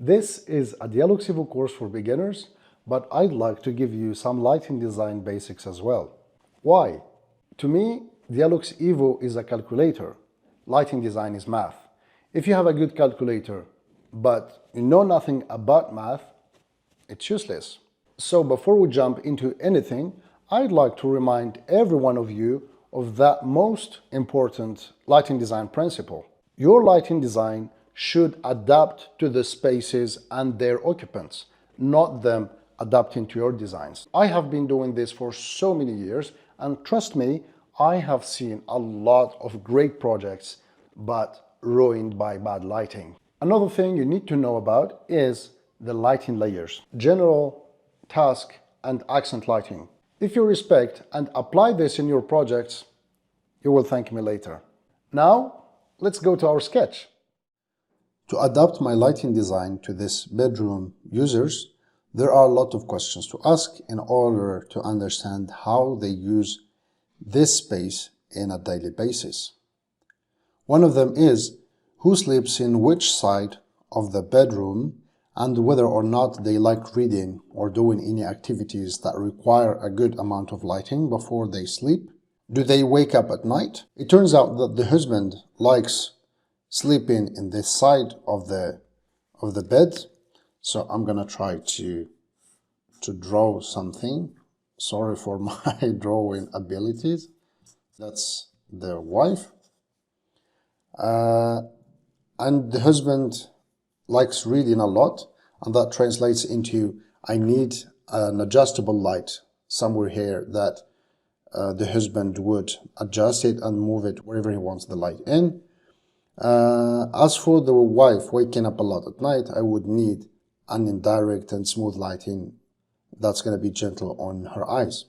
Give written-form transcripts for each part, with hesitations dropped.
This is a DIALux evo course for beginners, but I'd like to give you some lighting design basics as well. Why? To me, DIALux evo is a calculator. Lighting design is math. If you have a good calculator, but you know nothing about math, it's useless. So before we jump into anything, I'd like to remind every one of you of that most important lighting design principle. Your lighting design should adapt to the spaces and their occupants, not them adapting to your designs. I have been doing this for so many years, and trust me, I have seen a lot of great projects, but ruined by bad lighting. Another thing you need to know about is the lighting layers: general, task, and accent lighting. If you respect and apply this in your projects, you will thank me later. Now, let's go to our sketch. To adapt my lighting design to this bedroom users, there are a lot of questions to ask in order to understand how they use this space in a daily basis. One of them is who sleeps in which side of the bedroom and whether or not they like reading or doing any activities that require a good amount of lighting before they sleep. Do they wake up at night? It turns out that the husband likes sleeping in this side of the bed. So I'm gonna try to draw something. Sorry for my drawing abilities. That's the wife. And the husband likes reading a lot, and that translates into I need an adjustable light somewhere here that the husband would adjust it and move it wherever he wants the light in. As for the wife waking up a lot at night, I would need an indirect and smooth lighting that's going to be gentle on her eyes.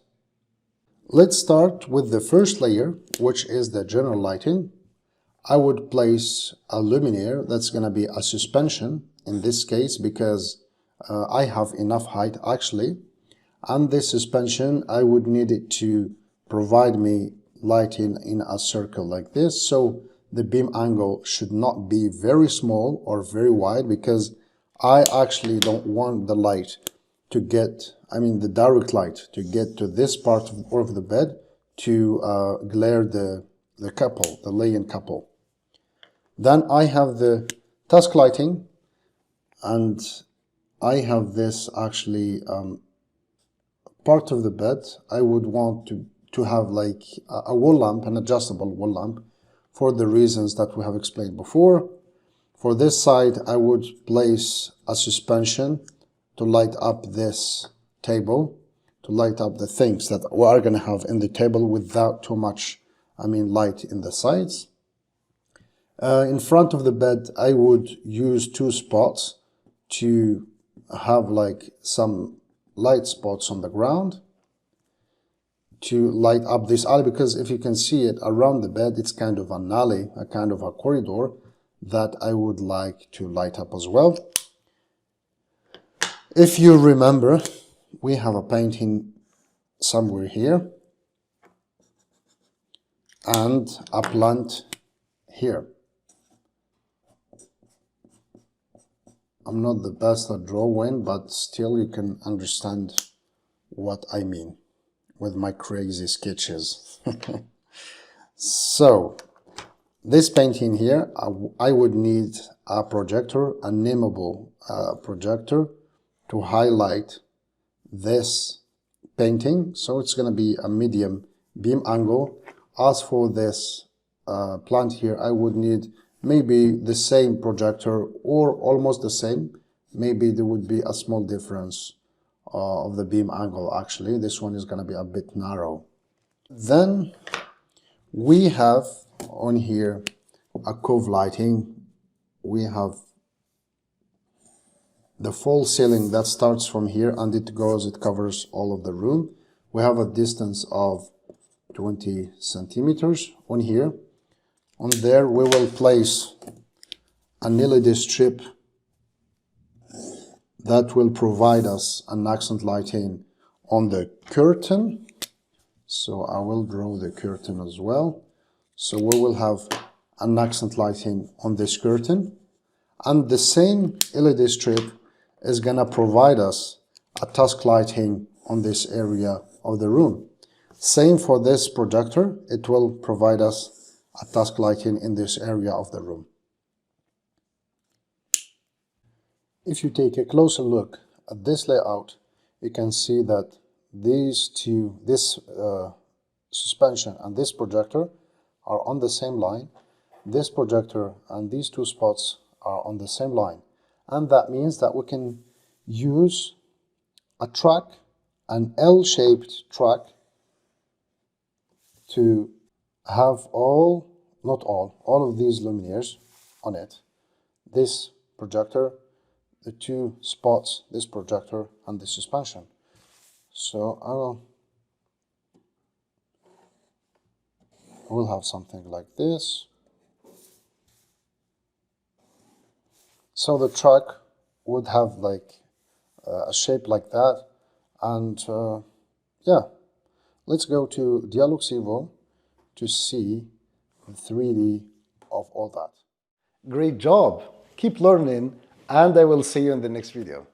Let's start with the first layer, which is the general lighting. I would place a luminaire that's going to be a suspension in this case because I have enough height actually, and this suspension I would need it to provide me lighting in a circle like this. So the beam angle should not be very small or very wide because I actually don't want the light to get, the direct light to get to this part of the bed to glare the couple, the lay-in couple. Then I have the task lighting, and I have this actually part of the bed. I would want to have like a wall lamp, an adjustable wall lamp, for the reasons that we have explained before. For this side, I would place a suspension to light up this table, to light up the things that we are going to have in the table without too much, light in the sides. In front of the bed, I would use two spots to have like some light spots on the ground to light up this alley, because if you can see it around the bed, it's kind of an alley, a kind of a corridor that I would like to light up as well. If you remember, we have a painting somewhere here and a plant here. I'm not the best at drawing, but still you can understand what I mean with my crazy sketches. So this painting here, I would need a projector, a nameable projector, to highlight this painting. So it's going to be a medium beam angle. As for this plant here, I would need maybe the same projector or almost the same. Maybe there would be a small difference of the beam angle. Actually, this one is going to be a bit narrow. Then we have on here a cove lighting. We have the false ceiling that starts from here and it covers all of the room. We have a distance of 20 centimeters on here. On there we will place an LED strip that will provide us an accent lighting on the curtain. So I will draw the curtain as well. So we will have an accent lighting on this curtain. And the same LED strip is gonna provide us a task lighting on this area of the room. Same for this projector, it will provide us a task lighting in this area of the room. If you take a closer look at this layout, you can see that this suspension and this projector are on the same line. This projector and these two spots are on the same line. And that means that we can use a track, an L-shaped track, to have not all of these luminaires on it. This projector, the two spots, this projector and the suspension. So I will have something like this. So the track would have like a shape like that. And yeah, let's go to DIALux evo to see the 3D of all that. Great job! Keep learning, and I will see you in the next video.